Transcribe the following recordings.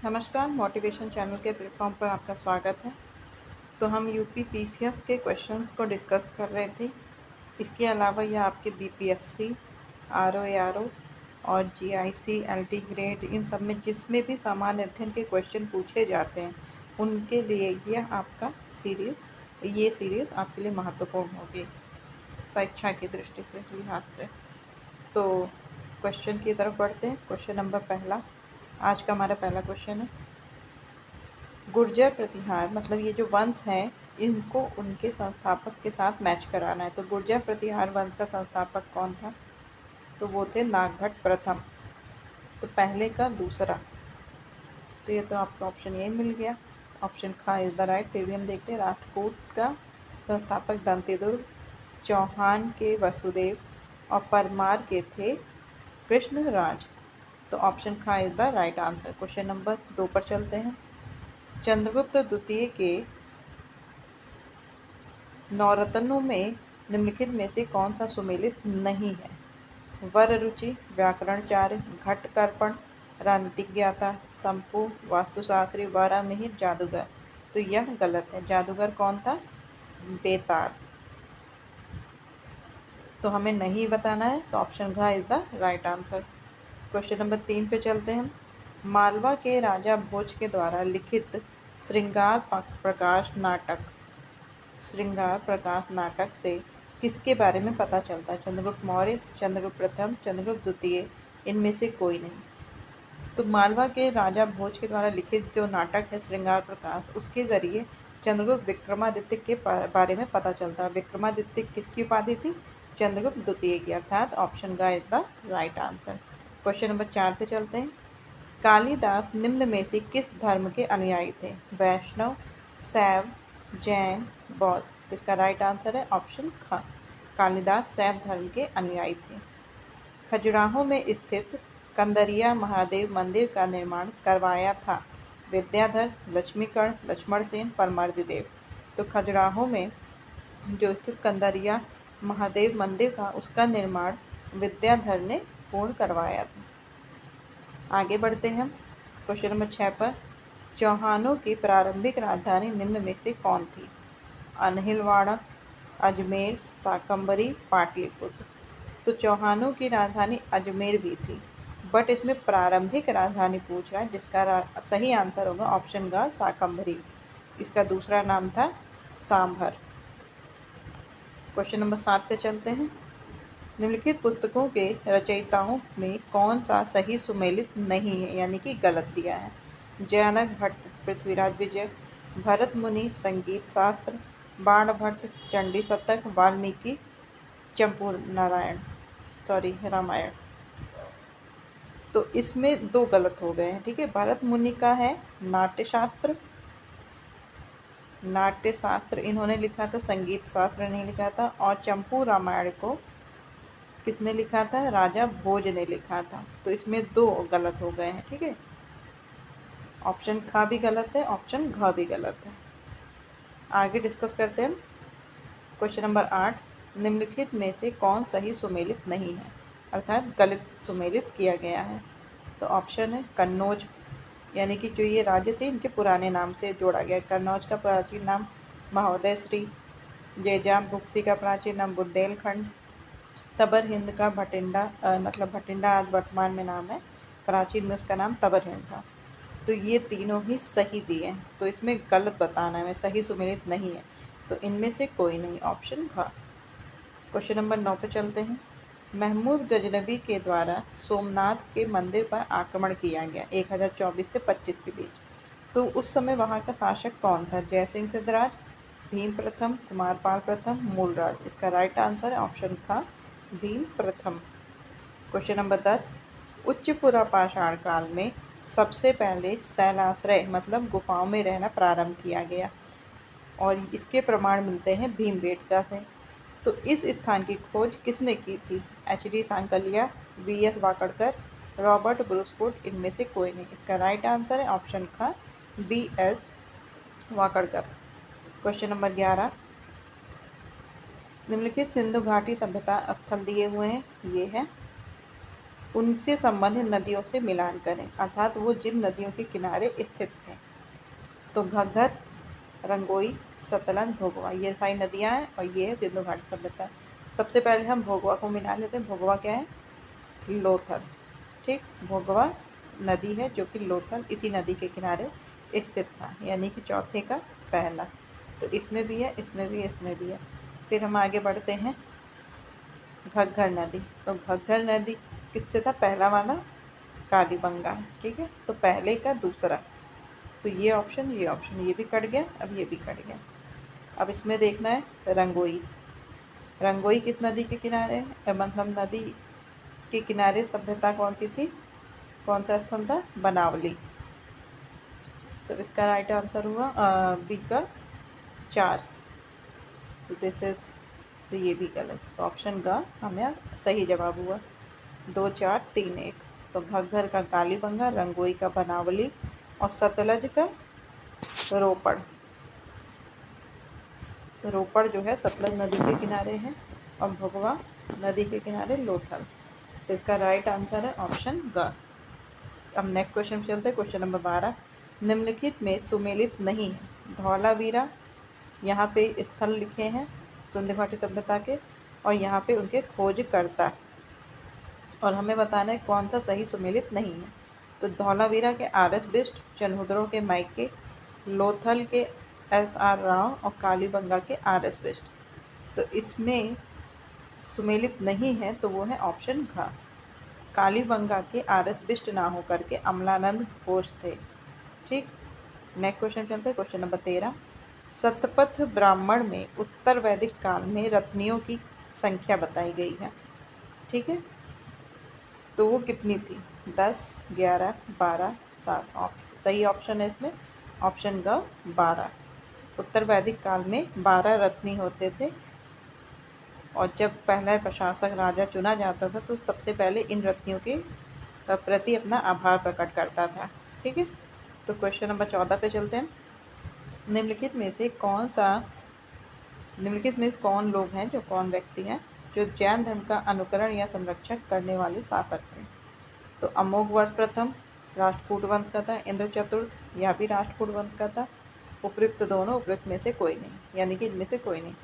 नमस्कार, motivation channel के platform पर आपका स्वागत है। तो हम यूपी पीसीएस के क्वेश्चंस को डिस्कस कर रहे थे। इसके अलावा यह आपके बीपीएससी, आरओ और जीआईसी, एलटी ग्रेड, इन सब में जिसमें भी सामान्य अध्ययन के क्वेश्चन पूछे जाते हैं उनके लिए यह आपका ये सीरीज़ आपके लिए महत्वपूर्ण होगी परीक्षा की दृष्टि से, लिहाज से। तो क्वेश्चन की तरफ बढ़ते हैं। क्वेश्चन नंबर पहला, आज का हमारा पहला क्वेश्चन है, गुर्जर प्रतिहार मतलब ये जो वंश है इनको उनके संस्थापक के साथ मैच कराना है। तो गुर्जर प्रतिहार वंश का संस्थापक कौन था? तो वो थे नागभट्ट प्रथम। तो पहले का दूसरा, तो ये तो आपका ऑप्शन यही मिल गया, ऑप्शन खा इज द राइट। फिर भी हम देखते हैं, राष्ट्रकूट का संस्थापक दंतेदुर्ग, चौहान के वसुदेव और परमार के थे कृष्णराज। तो ऑप्शन खा is the right answer. Question number 2 पर चलते हैं। चंद्रगुप्त द्वितीय के नवरत्नों में निम्नलिखित में से कौन सा सुमेलित नहीं है? वर रुचि, व्याकरणचार्य, घट कर्पण, राजनीतिज्ञता, संपू, वास्तुशास्त्री, वारामिहिर, जादूगर। तो यह गलत है। जादूगर कौन था? बेताल। तो हमें नहीं बताना है, तो ऑप्शन घ is the right answer. Question number 3 पे चलते हैं। मालवा के राजा भोज के द्वारा लिखित श्रृंगार प्रकाश नाटक से किसके बारे में पता चलता है? चंद्रगुप्त मौर्य, चंद्रगुप्त प्रथम, चंद्रगुप्त द्वितीय, इनमें से कोई नहीं। तो मालवा के राजा भोज के द्वारा लिखित जो नाटक है श्रृंगार प्रकाश, उसके जरिए चंद्रगुप्त विक्रमादित्य के बारे में पता चलता है। विक्रमादित्य किसकी उपाधि थी? चंद्रगुप्त द्वितीय की, अर्थात ऑप्शन ग is the right answer. Question number 4 पे चलते हैं। कालिदास निम्न में से किस धर्म के अनुयायी थे? वैष्णव, शैव, जैन, बौद्ध। तो इसका राइट आंसर है ऑप्शन ख, कालिदास शैव धर्म के अनुयायी थे। खजुराहो में स्थित कंदरिया महादेव मंदिर का निर्माण करवाया था? विद्याधर, लक्ष्मीकर्ण, लक्ष्मण सेन, परमार्दिदेव। तो खजुराहो में जो स्थित कंदरिया महादेव मंदिर था उसका निर्माण विद्याधर ने पूर्ण करवाया था। आगे बढ़ते हैं क्वेश्चन नंबर 6 पर। चौहानों की प्रारंभिक राजधानी निम्न में से कौन थी? अनहिलवाड़ा, अजमेर, शाकंभरी, पाटलिपुत्र। तो चौहानों की राजधानी अजमेर भी थी, बट इसमें प्रारंभिक राजधानी पूछ रहा है, जिसका सही आंसर होगा ऑप्शन ग, शाकंभरी। इसका दूसरा नाम था सांभर। क्वेश्चन नंबर 7 पे चलते हैं। निम्नलिखित पुस्तकों के रचयिताओं में कौन सा सही सुमेलित नहीं है, यानी कि गलत दिया है? जयानक भट्ट पृथ्वीराज विजय, भरत मुनि संगीत शास्त्र, बाण भट्ट चंडी शतक, वाल्मीकि चंपू रामायण। तो इसमें दो गलत हो गए हैं, ठीक है। भरत मुनि का है नाट्य शास्त्र इन्होंने लिखा था, संगीत शास्त्र नहीं लिखा था। और चंपू रामायण को किसने लिखा था? राजा भोज ने लिखा था। तो इसमें दो गलत हो गए हैं, ठीक है। ऑप्शन ख भी गलत है, ऑप्शन घ भी गलत है। आगे डिस्कस करते हैं। क्वेश्चन नंबर 8, निम्नलिखित में से कौन सही सुमेलित नहीं है, अर्थात गलत सुमेलित किया गया है? तो ऑप्शन है कन्नौज, यानी कि जो ये राज्य थे इनके पुराने नाम से जोड़ा गया। कन्नौज का प्राचीन नाम महोदय श्री, जैजाम भुक्ति का प्राचीन नाम बुंदेलखंड, तबर हिंद का भटिंडा आज वर्तमान में नाम है, प्राचीन में उसका नाम तबर हिंद था। तो ये तीनों ही सही दिए हैं, तो इसमें गलत बताना है, सही सुमेलित नहीं है। तो इनमें से कोई नहीं, ऑप्शन घ। क्वेश्चन नंबर 9 पे चलते हैं। महमूद गजनबी के द्वारा सोमनाथ के मंदिर पर आक्रमण किया गया 1024 से 25 के बीच। तो उस समय वहाँ का शासक कौन था? जयसिंह सिद्धराज, भीम प्रथम, कुमारपाल प्रथम, मूलराज। इसका राइट आंसर है ऑप्शन ख, भीम प्रथम। क्वेश्चन नंबर 10, उच्च पुरापाषाण काल में सबसे पहले शैलाश्रय मतलब गुफाओं में रहना प्रारंभ किया गया, और इसके प्रमाण मिलते हैं भीमबेटका से। तो इस स्थान की खोज किसने की थी? H D. Sankalia, V S. Wakadkar, Robert Bruce Foote, इनमें से कोई नहीं। इसका राइट आंसर है ऑप्शन ख, बी.एस. वाकड़कर। क्वेश्चन नंबर 11, निम्नलिखित सिंधु घाटी सभ्यता स्थल दिए हुए हैं, ये है उनसे संबंधित नदियों से मिलान करें, अर्थात वो जिन नदियों के किनारे स्थित थे। तो घग्गर, रंगोई, सतलज, भोगवा, ये सारी नदियाँ हैं और ये है सिंधु घाटी सभ्यता। सबसे पहले हम भोगवा को मिला लेते हैं। भोगवा क्या है? लोथल। ठीक, भोगवा नदी है जो कि लोथल इसी नदी के किनारे स्थित था, यानी कि चौथे का पहला। तो इसमें भी है, इसमें भी है, इसमें भी है। फिर हम आगे बढ़ते हैं। घग्गर नदी, तो घग्गर नदी किससे था? पहला वाला कालीबंगा। ठीक है, तो पहले का दूसरा। तो ये ऑप्शन, ये भी कट गया, अब ये भी कट गया। अब इसमें देखना है रंगोई। रंगोई किस नदी के किनारे है? मतलब नदी के किनारे सभ्यता कौन सी थी? कौन सा स्थल था? बनावली। तो इसका राइट आंसर हुआ बी का 4। तो दिस इज, तो ये भी गलत। तो ऑप्शन का हमें सही जवाब हुआ 2, 4, 3, 1। तो घग्गर का कालीबंगा, रंगोई का बनावली और सतलज का रोपड़। रोपड़ जो है सतलज नदी के किनारे है और भोगवा नदी के किनारे लोथल। तो इसका राइट आंसर है ऑप्शन ग। अब नेक्स्ट क्वेश्चन चलते हैं। क्वेश्चन नंबर 12, निम्नलिखित में सुमेलित नहीं है। धौलावीरा, यहाँ पे स्थल लिखे हैं सिंधु घाटी सभ्यता के और यहाँ पे उनके खोजकर्ता, और हमें बताना है कौन सा सही सुमेलित नहीं है। तो धौलावीरा के आर.एस. बिष्ट, चनहुदड़ो के माइके, लोथल के एस.आर. राव और कालीबंगा के आर.एस. बिष्ट। तो इसमें सुमेलित नहीं है तो वो है ऑप्शन घ। कालीबंगा के आर.एस. बिष्ट ना होकर के अमलानंद घोष थे। ठीक, नेक्स्ट क्वेश्चन चलते हैं। क्वेश्चन नंबर 13, शतपथ ब्राह्मण में उत्तर वैदिक काल में रत्नियों की संख्या बताई गई है। ठीक है, तो वो कितनी थी? 10, 11, 12, 7। सही ऑप्शन है इसमें ऑप्शन ग 12। उत्तर वैदिक काल में 12 रत्नी होते थे और जब पहला प्रशासक राजा चुना जाता था तो सबसे पहले इन रत्नियों के प्रति अपना आभार प्रकट करता था। ठीक है, तो क्वेश्चन नंबर 14 पे चलते हैं। निम्नलिखित में कौन लोग हैं, जो कौन व्यक्ति हैं जो जैन धर्म का अनुकरण या संरक्षण करने वाले शासक थे? तो अमोघवर्ष प्रथम राष्ट्रकूट वंश का था। इंद्र चतुर्थ, यह भी राष्ट्रकूट वंश का था। उपयुक्त दोनों, उपयुक्त में से कोई नहीं, यानी कि इनमें से कोई नहीं।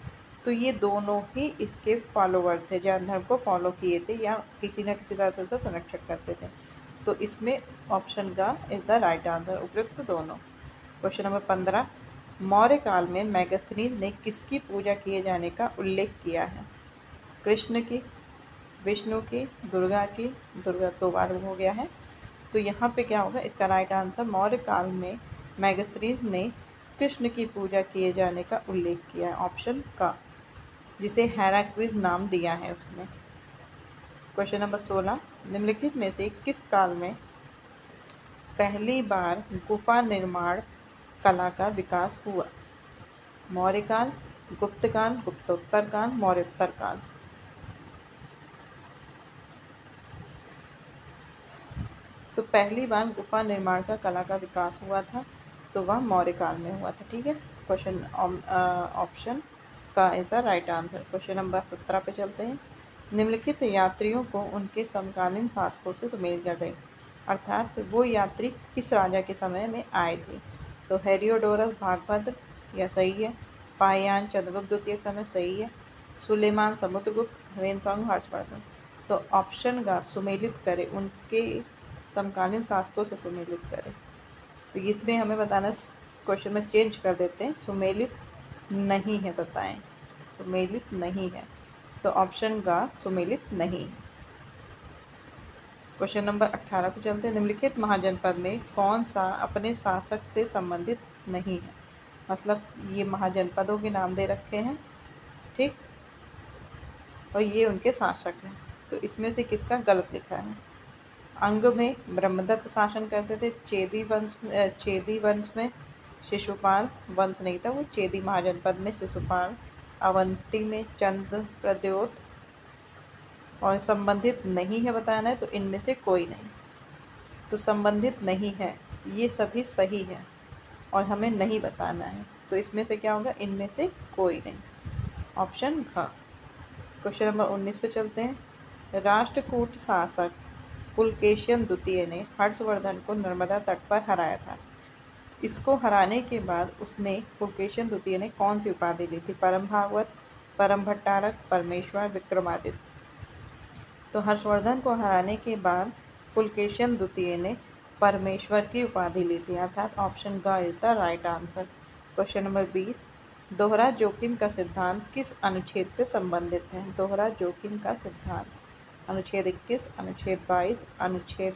तो ये दोनों ही इसके फॉलोवर थे, जैन धर्म को फॉलो किए थे या किसी न किसी तरह से उसका संरक्षण करते थे। तो इसमें ऑप्शन का इज द राइट आंसर, उपयुक्त दोनों। क्वेश्चन नंबर 15, मौर्य काल में मेगास्थनीज ने किसकी पूजा किए जाने का उल्लेख किया है? कृष्ण की, विष्णु की, दुर्गा की। दुर्गा 2 बार हो गया है, तो यहाँ पे क्या होगा? इसका राइट आंसर, मौर्य काल में मेगास्थनीज ने कृष्ण की पूजा किए जाने का उल्लेख किया है, ऑप्शन का, जिसे हेराक्लिस नाम दिया है उसने। क्वेश्चन नंबर 16, निम्नलिखित में से किस काल में पहली बार गुफा निर्माण कला का विकास हुआ? मौर्य काल, गुप्त काल, गुप्तोत्तर काल, मौर्योत्तर काल। तो पहली बार गुफा निर्माण का कला का विकास हुआ था तो वह मौर्य काल में हुआ था। ठीक है, क्वेश्चन ऑप्शन का is the right answer. Question number 17 पे चलते हैं। निम्नलिखित यात्रियों को उनके समकालीन शासकों से सुमेलित कर दें, अर्थात वो यात्री किस राजा के समय में आए थे? तो हेरियोडोरस भागभद्र, यह सही है। पाययान चंद्रगुप्त द्वितीय समय, सही है। सुलेमान समुद्रगुप्त, ह्वेनसांग हर्षवर्धन। तो ऑप्शन का सुमेलित करें, उनके समकालीन शासकों से सुमेलित करें। तो इसमें हमें बताना, क्वेश्चन में चेंज कर देते हैं, सुमेलित नहीं है बताएं। सुमेलित नहीं है, तो ऑप्शन का सुमेलित नहीं। क्वेश्चन नंबर 18 पे चलते हैं। निम्नलिखित महाजनपद में कौन सा अपने शासक से संबंधित नहीं है? मतलब ये महाजनपदों के नाम दे रखे हैं, ठीक, और ये उनके शासक हैं, तो इसमें से किसका गलत लिखा है? अंग में ब्रह्मदत्त शासन करते थे। चेदी वंश में शिशुपाल वंश नहीं था, वो चेदी महाजनपद में शिशुपाल। अवंती में चंद्र प्रद्योत। और संबंधित नहीं है बताना है, तो इनमें से कोई नहीं। तो संबंधित नहीं है, ये सभी सही है और हमें नहीं बताना है, तो इसमें से क्या होगा? इनमें से कोई नहीं, ऑप्शन घ। क्वेश्चन नंबर 19 पे चलते हैं। राष्ट्रकूट शासक पुलकेशिन द्वितीय ने हर्षवर्धन को नर्मदा तट पर हराया था। इसको हराने के बाद उसने पुलकेशिन द्वितीय ने कौन सी उपाधि ली थी? परम भागवत, परम भट्टारक, परमेश्वर, विक्रमादित्य। तो हर्षवर्धन को हराने के बाद पुलकेशिन द्वितीय ने परमेश्वर की उपाधि ली थी, अर्थात ऑप्शन ग is the right answer. Question number 20, दोहरा जोखिम का सिद्धांत किस अनुच्छेद से संबंधित है? दोहरा जोखिम का सिद्धांत अनुच्छेद 21, अनुच्छेद 22, अनुच्छेद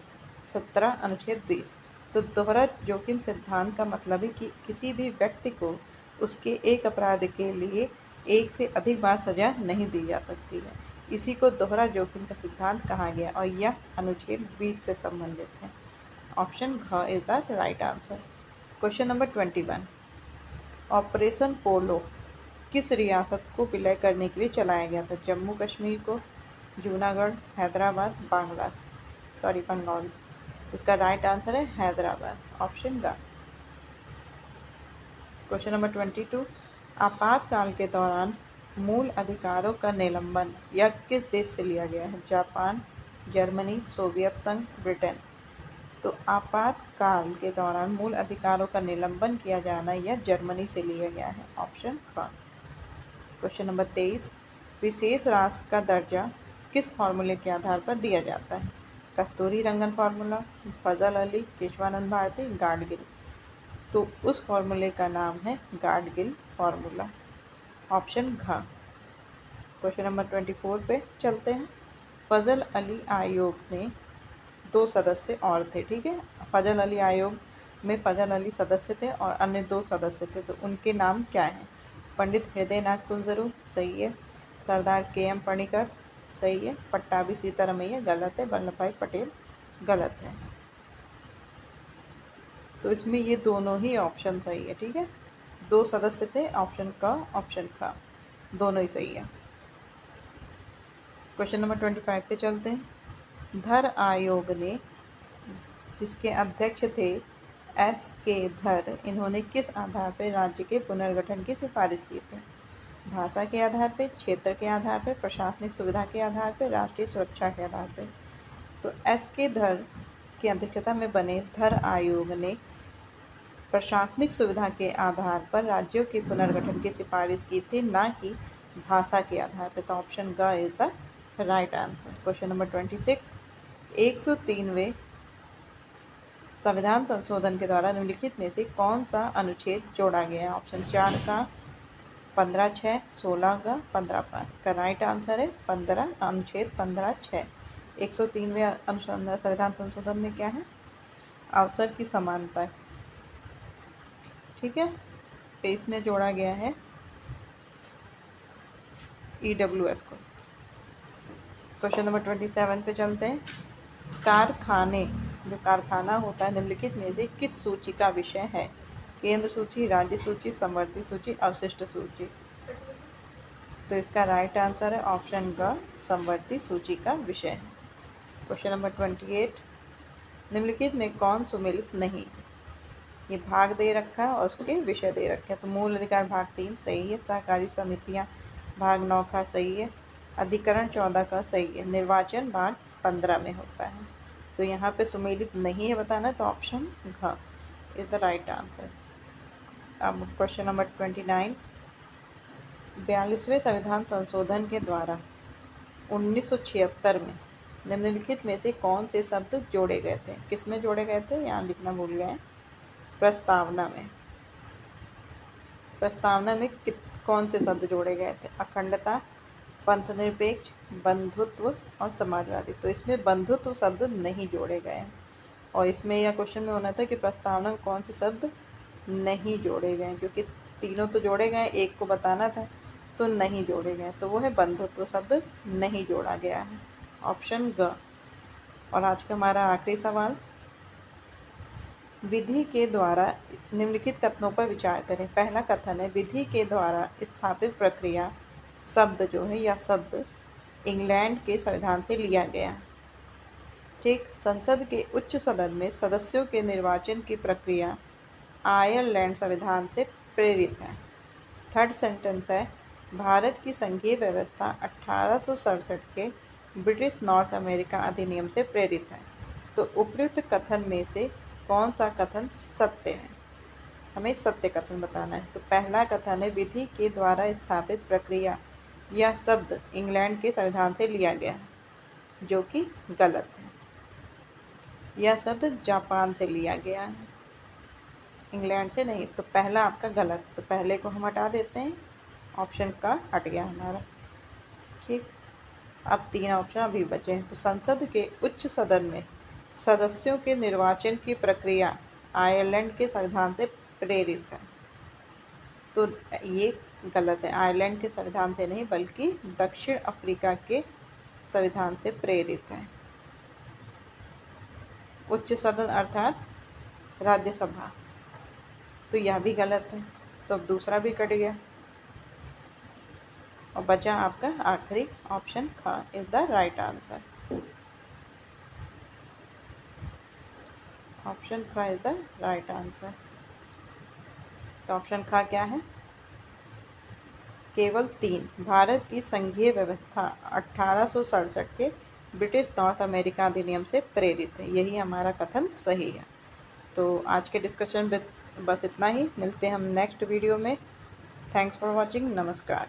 17, अनुच्छेद 20। तो दोहरा जोखिम सिद्धांत का मतलब है कि किसी भी व्यक्ति को उसके एक अपराध के लिए एक से अधिक बार सजा नहीं दी जा सकती है। इसी को दोहरा जोखिम का सिद्धांत कहा गया और यह अनुच्छेद 20 से संबंधित है। ऑप्शन घ is the right answer. Question number 21, Operation Polo किस रियासत को विलय करने के लिए चलाया गया था? जम्मू कश्मीर को, जूनागढ़, हैदराबाद, बंगाल। इसका राइट आंसर है हैदराबाद, ऑप्शन ग। क्वेश्चन नंबर 22, आपातकाल के दौरान मूल अधिकारों का निलंबन यह किस देश से लिया गया है? जापान, जर्मनी, सोवियत संघ, ब्रिटेन। तो आपातकाल के दौरान मूल अधिकारों का निलंबन किया जाना यह जर्मनी से लिया गया है, ऑप्शन क। क्वेश्चन नंबर 23, विशेष राष्ट्र का दर्जा किस फॉर्मूले के आधार पर दिया जाता है? कस्तूरी रंगन फार्मूला, फजल अली, केशवानंद भारती, गाडगिल। तो उस फॉर्मूले का नाम है गाडगिल फॉर्मूला, ऑप्शन घ। क्वेश्चन नंबर 24 पे चलते हैं। फजल अली आयोग में 2 सदस्य और थे, ठीक है। फजल अली आयोग में फजल अली सदस्य थे और अन्य 2 सदस्य थे, तो उनके नाम क्या हैं? पंडित हृदयनाथ कुंजरू, सही है। सरदार के.एम. पणिकर, सही है। पट्टाभी सीतारमैया, गलत है। वल्लभ भाई पटेल, गलत है। तो इसमें ये दोनों ही ऑप्शन सही है, ठीक है। 2 सदस्य थे, ऑप्शन क, ऑप्शन ख, दोनों ही सही है। क्वेश्चन नंबर 25 पे चलते हैं। धर आयोग ने जिसके अध्यक्ष थे S.K. धर, इन्होंने किस आधार पर राज्य के पुनर्गठन की सिफारिश की थी? भाषा के आधार पर, क्षेत्र के आधार पर, प्रशासनिक सुविधा के आधार पर, राष्ट्रीय सुरक्षा के आधार पर। तो S.K. धर की अध्यक्षता में बने धर आयोग ने प्रशासनिक सुविधा के आधार पर राज्यों के पुनर्गठन की सिफारिश की थी, ना कि भाषा के आधार पर। तो ऑप्शन ग is the right answer. Question number 26, 103वें संविधान संशोधन के द्वारा निम्नलिखित में से कौन सा अनुच्छेद जोड़ा गया है? ऑप्शन 4 का 15(6), 16 का 15(5). का राइट आंसर है 15, अनुच्छेद 15(6). 103वें संविधान संशोधन में क्या है? अवसर की समानता, ठीक है। तो इसमें जोड़ा गया है EWS को। क्वेश्चन नंबर 27 पे चलते हैं। कारखाने, जो कारखाना होता है, निम्नलिखित में से किस सूची का विषय है? केंद्र सूची, राज्य सूची, समवर्ती सूची, अवशिष्ट सूची। तो इसका राइट आंसर है ऑप्शन ग, समवर्ती सूची का विषय है। क्वेश्चन नंबर 28, निम्नलिखित में कौन सुमेलित नहीं? ये भाग दे रखा है और उसके विषय दे रखे हैं। तो मूल अधिकार भाग 3 सही है। सहकारी समितियां भाग 9 का सही है। अधिकरण 14 का सही है। निर्वाचन भाग 15 में होता है। तो यहाँ पे सुमेलित नहीं है बताना, तो ऑप्शन घ इज द राइट आंसर। अब क्वेश्चन नंबर 29, 42वें संविधान संशोधन के द्वारा 1976 में निम्नलिखित में से कौन से शब्द जोड़े गए थे? किस में जोड़े गए थे? यहाँ लिखना भूल गए। प्रस्तावना में। प्रस्तावना में कौन से शब्द जोड़े गए थे? अखंडता, पंथनिरपेक्ष, बंधुत्व और समाजवादी। तो इसमें बंधुत्व शब्द नहीं जोड़े गए हैं। और इसमें यह क्वेश्चन में होना था कि प्रस्तावना में कौन से शब्द नहीं जोड़े गए, क्योंकि तीनों तो जोड़े गए, एक को बताना था तो नहीं जोड़े गए। तो वो है बंधुत्व शब्द नहीं जोड़ा गया है, ऑप्शन ग। और आज का हमारा आखिरी सवाल, विधि के द्वारा निम्नलिखित कथनों पर विचार करें। पहला कथन है, विधि के द्वारा स्थापित प्रक्रिया शब्द जो है, यह शब्द इंग्लैंड के संविधान से लिया गया। ठीक, संसद के उच्च सदन में सदस्यों के निर्वाचन की प्रक्रिया आयरलैंड संविधान से प्रेरित है। थर्ड सेंटेंस है, भारत की संघीय व्यवस्था 1867 के ब्रिटिश नॉर्थ अमेरिका अधिनियम से प्रेरित है। तो उपयुक्त कथन में से कौन सा कथन सत्य है? हमें सत्य कथन बताना है। तो पहला कथन है, विधि के द्वारा स्थापित प्रक्रिया या शब्द इंग्लैंड के संविधान से लिया गया, जो कि गलत है। यह शब्द जापान से लिया गया है, इंग्लैंड से नहीं। तो पहला आपका गलत है, तो पहले को हम हटा देते हैं, ऑप्शन का हट गया हमारा। ठीक, अब 3 ऑप्शन अभी बचे हैं। तो संसद के उच्च सदन में सदस्यों के निर्वाचन की प्रक्रिया आयरलैंड के संविधान से प्रेरित है। तो ये गलत है, आयरलैंड के संविधान से नहीं बल्कि दक्षिण अफ्रीका के संविधान से प्रेरित है। उच्च सदन अर्थात राज्यसभा, तो यह भी गलत है। तो अब दूसरा भी कट गया और बचा आपका आखिरी ऑप्शन ख is the right answer. Option ख इज द राइट आंसर। तो ऑप्शन ख क्या है? केवल 3 भारत की संघीय व्यवस्था 1867 के ब्रिटिश नॉर्थ अमेरिका अधिनियम से प्रेरित है। यही हमारा कथन सही है। तो आज के डिस्कशन में बस इतना ही। मिलते हैं हम नेक्स्ट वीडियो में। Thanks for watching. नमस्कार।